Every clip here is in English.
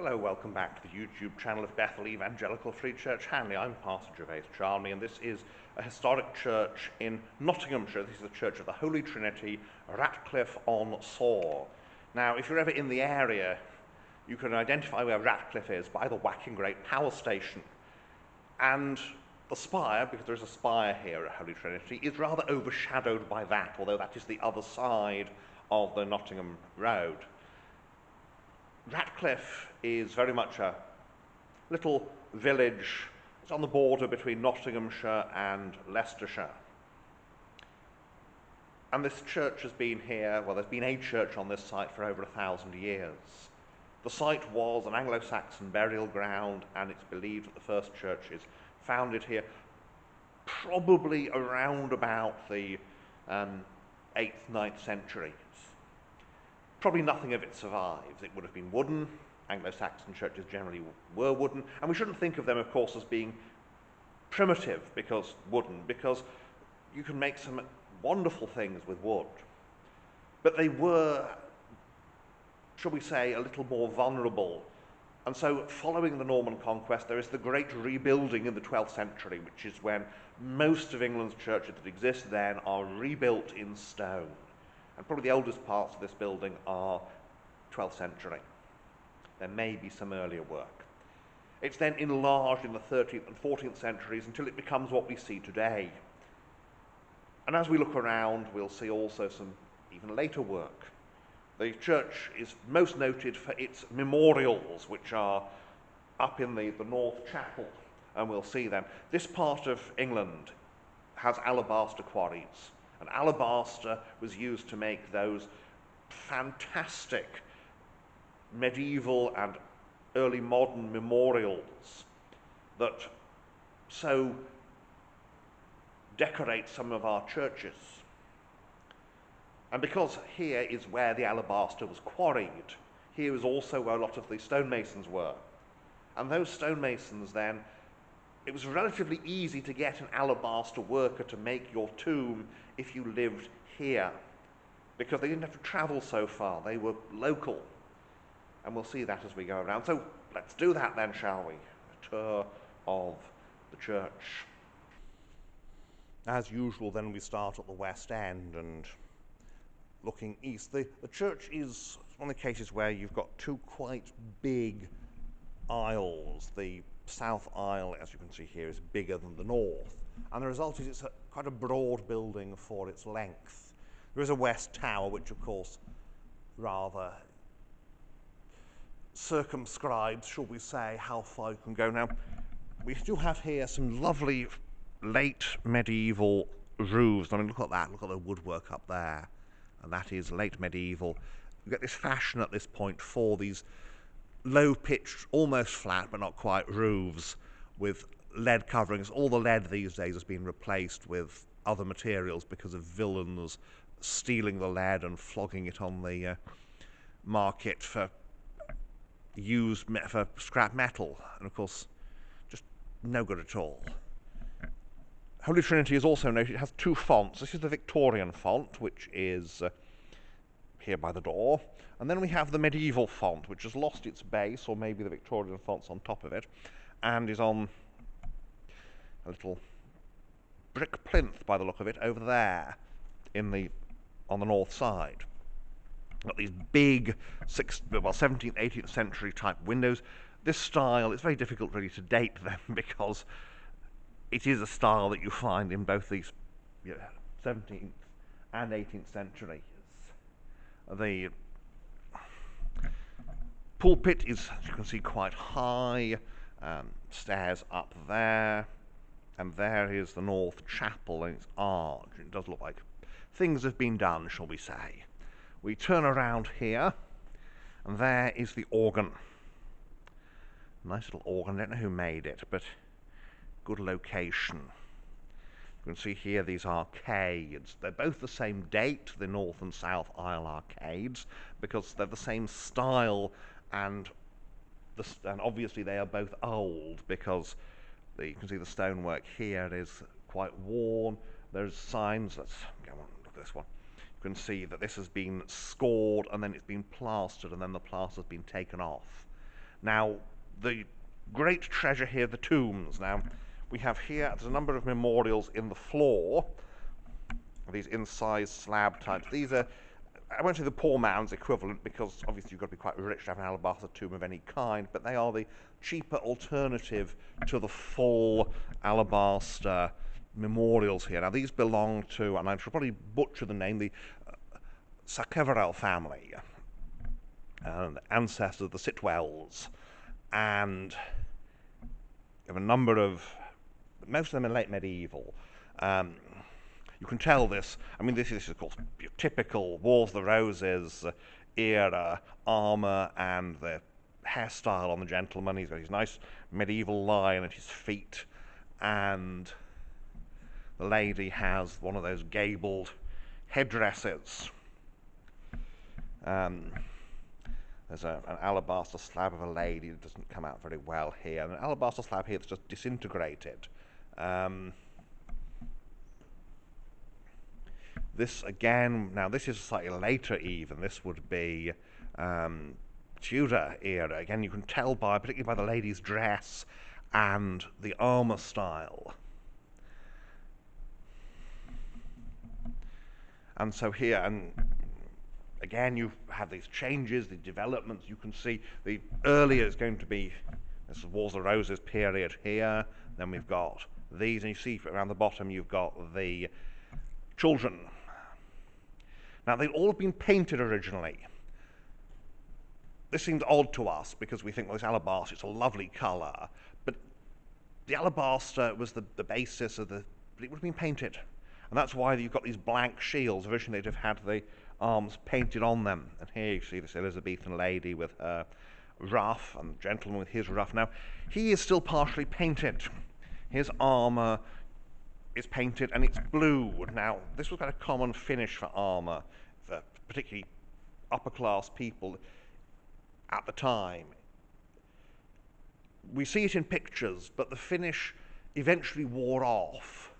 Hello, welcome back to the YouTube channel of Bethel Evangelical Free Church Hanley. I'm Pastor Gervais Charnley, and this is a historic church in Nottinghamshire. This is the Church of the Holy Trinity, Ratcliffe-on-Soar. Now, if you're ever in the area, you can identify where Ratcliffe is by the whacking great power station. And the spire, because there's a spire here at Holy Trinity, is rather overshadowed by that, although that is the other side of the Nottingham Road. Ratcliffe is very much a little village. It's on the border between Nottinghamshire and Leicestershire. And this church has been here, well, there's been a church on this site for over 1,000 years. The site was an Anglo-Saxon burial ground, and it's believed that the first church is founded here probably around about the 8th, 9th centuries. Probably nothing of it survives. It would have been wooden. Anglo-Saxon churches generally were wooden, and we shouldn't think of them, of course, as being primitive because you can make some wonderful things with wood. But they were, shall we say, a little more vulnerable. And so following the Norman conquest, there is the great rebuilding in the 12th century, which is when most of England's churches that exist then are rebuilt in stone. And probably the oldest parts of this building are 12th century. There may be some earlier work. It's then enlarged in the 13th and 14th centuries until it becomes what we see today. And as we look around, we'll see also some even later work. The church is most noted for its memorials, which are up in the North Chapel, and we'll see them. This part of England has alabaster quarries. And alabaster was used to make those fantastic medieval and early modern memorials that so decorate some of our churches. And because here is where the alabaster was quarried, here is also where a lot of the stonemasons were. And those stonemasons then, it was relatively easy to get an alabaster worker to make your tomb if you lived here, because they didn't have to travel so far. They were local. And we'll see that as we go around. So let's do that then, shall we? A tour of the church. As usual, then we start at the west end and looking east. The church is one of the cases where you've got two quite big aisles. The south aisle, as you can see here, is bigger than the north, and the result is it's quite a broad building for its length. There is a west tower, which of course rather circumscribes, shall we say, how far you can go. Now, we do have here some lovely late medieval roofs. I mean, look at that, look at the woodwork up there, and that is late medieval. You get this fashion at this point for these low-pitched, almost flat, but not quite, roofs with lead coverings. All the lead these days has been replaced with other materials because of villains stealing the lead and flogging it on the market for scrap metal. And of course, just no good at all. Holy Trinity is also noted. It has two fonts. This is the Victorian font, which is here by the door. And then we have the medieval font, which has lost its base, or maybe the Victorian font's on top of it, and is on a little brick plinth, by the look of it, over there on the north side. Got these big 17th, 18th century type windows. This style, it's very difficult really to date them because it is a style that you find in both these 17th and 18th centuries. The pulpit is, as you can see, quite high, stairs up there, and there is the North Chapel and its arch. It does look like things have been done, shall we say. We turn around here, and there is the organ. Nice little organ. I don't know who made it, but good location. You can see here these arcades. They're both the same date, the north and south aisle arcades, because they're the same style, and obviously they are both old, because you can see the stonework here is quite worn. There's signs. Let's go on, look at this one. You can see that this has been scored, and then it's been plastered, and then the plaster's been taken off. Now, the great treasure here, the tombs. Now, we have here, there's a number of memorials in the floor, these incised slab types. These are, I won't say the poor man's equivalent, because obviously you've got to be quite rich to have an alabaster tomb of any kind, but they are the cheaper alternative to the full alabaster memorials here. Now, these belong to, and I should probably butcher the name, the Sacheverell family, and ancestors of the Sitwells, and you have a number of, most of them are late medieval. You can tell this, I mean, this is of course your typical Wars of the Roses era armour and the hairstyle on the gentleman. He's got his nice medieval lion at his feet, and the lady has one of those gabled headdresses. There's an alabaster slab of a lady that doesn't come out very well here, and an alabaster slab here that's just disintegrated. This again, now this is slightly later even, this would be Tudor era. Again, you can tell by, particularly by the lady's dress and the armour style. And so here, and again, you have these changes, the developments. You can see the earlier is going to be, this is Wars of the Roses period here. Then we've got these, and you see around the bottom you've got the children. Now, they've all been painted originally. This seems odd to us because we think, well, it's alabaster, it's a lovely colour. But the alabaster was the basis of the, but it would have been painted. And that's why you've got these blank shields. Originally, they'd have had the arms painted on them. And here you see this Elizabethan lady with her ruff and the gentleman with his ruff. Now, he is still partially painted. His armour is painted and it's blue. Now, this was quite a common finish for armour, for particularly upper-class people at the time. We see it in pictures, but the finish eventually wore off,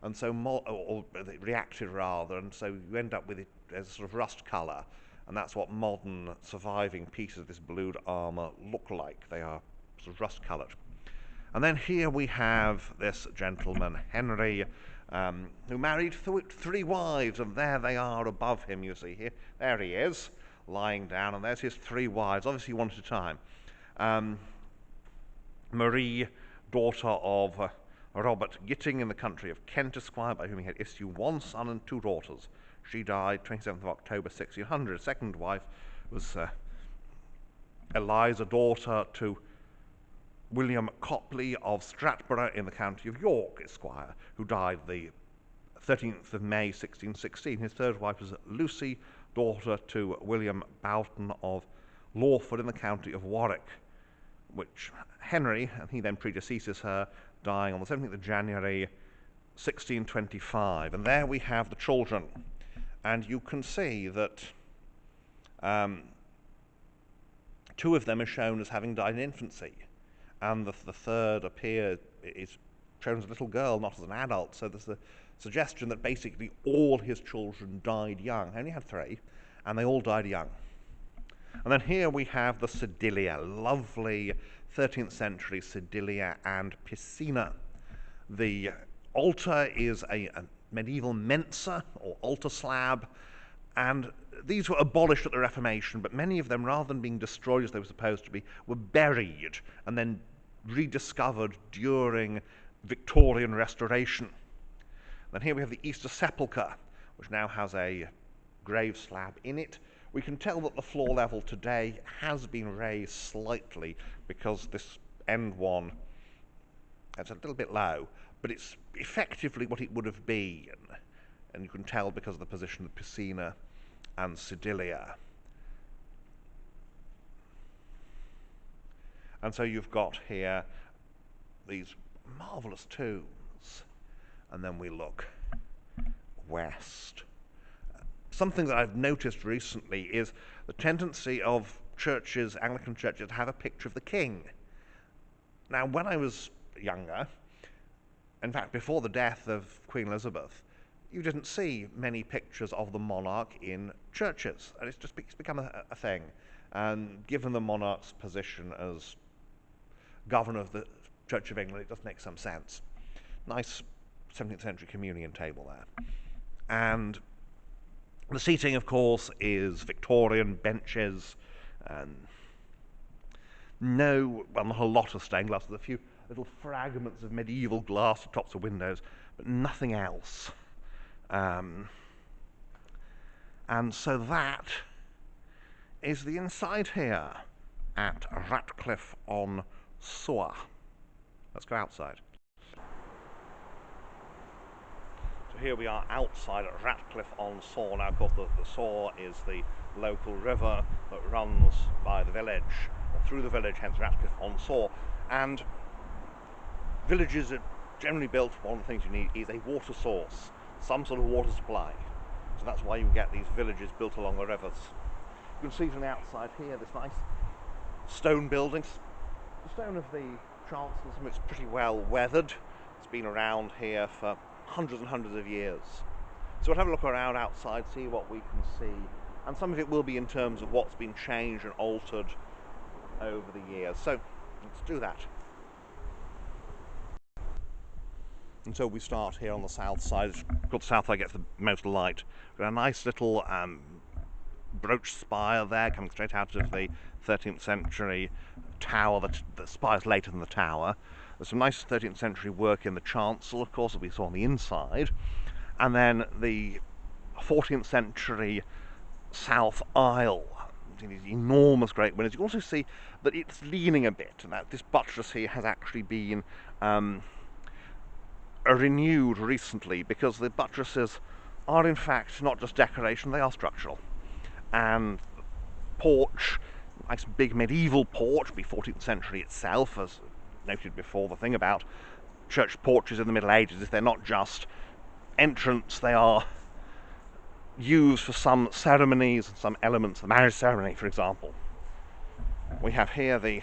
and so or it reacted rather, and so you end up with it as a sort of rust colour, and that's what modern surviving pieces of this blued armour look like. They are sort of rust coloured. And then here we have this gentleman, Henry, who married three wives, and there they are above him, you see here. There he is, lying down, and there's his three wives, obviously one at a time. Marie, daughter of Robert Gitting in the country of Kent, Esquire, by whom he had issue one son and two daughters. She died 27th of October 1600. Second wife was Eliza, daughter to William Copley of Stratborough in the county of York, Esquire, who died the 13th of May 1616. His third wife was Lucy, daughter to William Boughton of Lawford in the county of Warwick, which Henry, and he then predeceases her, dying on the 17th of January 1625. And there we have the children, and you can see that two of them are shown as having died in infancy, and the third is shown as a little girl, not as an adult. So there's the suggestion that basically all his children died young. He only had three, and they all died young. And then here we have the sedilia, lovely 13th century sedilia and piscina. The altar is a medieval mensa or altar slab, and these were abolished at the Reformation, but many of them, rather than being destroyed as they were supposed to be, were buried and then rediscovered during Victorian restoration. Then here we have the Easter Sepulchre, which now has a grave slab in it. We can tell that the floor level today has been raised slightly because this end one, it's a little bit low, but it's effectively what it would have been. And you can tell because of the position of piscina and sedilia. And so you've got here these marvellous tombs. And then we look west. Something that I've noticed recently is the tendency of churches, Anglican churches, to have a picture of the king. Now, when I was younger, in fact, before the death of Queen Elizabeth, you didn't see many pictures of the monarch in churches, and it's become a thing. And given the monarch's position as governor of the Church of England, it does make some sense. Nice 17th century communion table there. And the seating, of course, is Victorian benches, and not a lot of stained glass. There's a few little fragments of medieval glass at tops of windows, but nothing else. And so that is the inside here at Ratcliffe-on-Soar. Let's go outside. So here we are outside at Ratcliffe-on-Soar. Now, of course, the Soar is the local river that runs by the village, or through the village, hence Ratcliffe-on-Soar. And villages are generally built, one of the things you need is a water source, some sort of water supply. So that's why you get these villages built along the rivers. You can see from the outside here this nice stone building. The stone of the chancel, it's pretty well weathered. It's been around here for hundreds and hundreds of years. So we'll have a look around outside, see what we can see. And some of it will be in terms of what's been changed and altered over the years. So let's do that. And so we start here on the south side. Of course, the south side gets the most light. We've got a nice little brooch spire there, coming straight out of the 13th century tower. The spire's later than the tower. There's some nice 13th century work in the chancel, of course, that we saw on the inside. And then the 14th century south aisle. These enormous great windows. You can also see that it's leaning a bit, and that this buttress here has actually been renewed recently, because the buttresses are in fact not just decoration, they are structural. And porch, nice big medieval porch, be 14th century itself, as noted before. The thing about church porches in the Middle Ages is they're not just entrance, they are used for some ceremonies and some elements, the marriage ceremony, for example. We have here the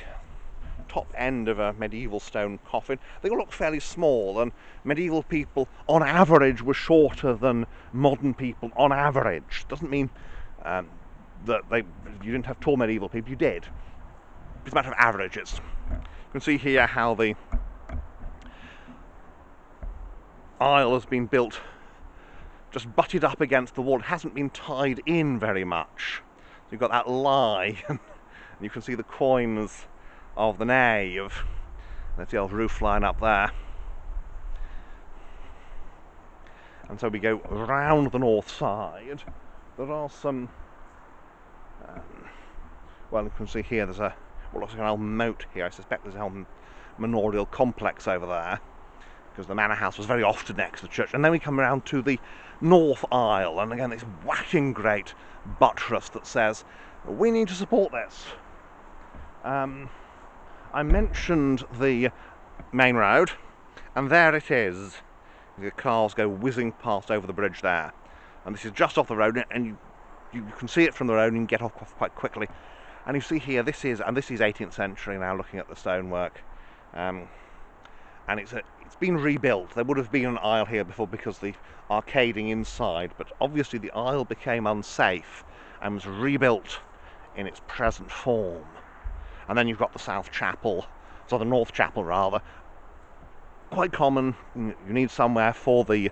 top end of a medieval stone coffin. They all look fairly small, and medieval people on average were shorter than modern people on average. Doesn't mean that you didn't have tall medieval people, you did. It's a matter of averages. You can see here how the aisle has been built just butted up against the wall. It hasn't been tied in very much. So you've got that lie, and you can see the coins of the nave. There's the old roof line up there. And so we go round the north side. There are some well, you can see here there's what looks like an old moat here. I suspect there's an old manorial complex over there, because the manor house was very often next to the church. And then we come around to the north aisle, and again this whacking great buttress that says we need to support this. I mentioned the main road, and there it is. The cars go whizzing past over the bridge there, and this is just off the road, and you can see it from the road and you can get off quite quickly. And you see here, this is 18th century now, looking at the stonework, and it's been rebuilt. There would have been an aisle here before because the arcading inside, but obviously the aisle became unsafe and was rebuilt in its present form. And then you've got the south chapel, so the north chapel rather. Quite common. You need somewhere for the,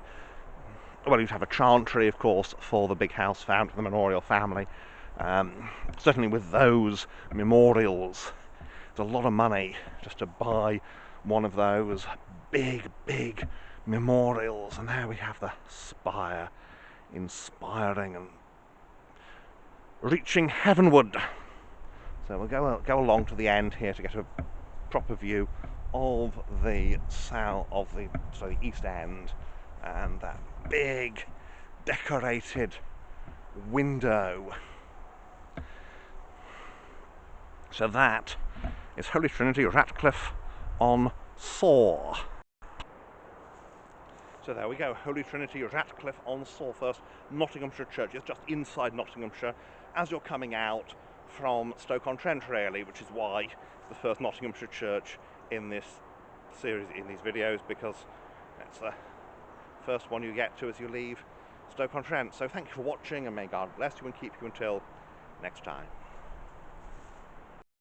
well, you'd have a chantry, of course, for the big house found in the manorial family. Certainly with those memorials, it's a lot of money just to buy one of those big memorials. And there we have the spire, inspiring and reaching heavenward. So we'll go along to the end here to get a proper view of the the east end, and that big decorated window. So that is Holy Trinity, Ratcliffe-on-Soar. So there we go, Holy Trinity, Ratcliffe-on-Soar, first Nottinghamshire church. It's just inside Nottinghamshire as you're coming out from Stoke-on-Trent, really, which is why it's the first Nottinghamshire church in this series, in these videos, because it's the first one you get to as you leave Stoke-on-Trent. So thank you for watching, and may God bless you and keep you until next time.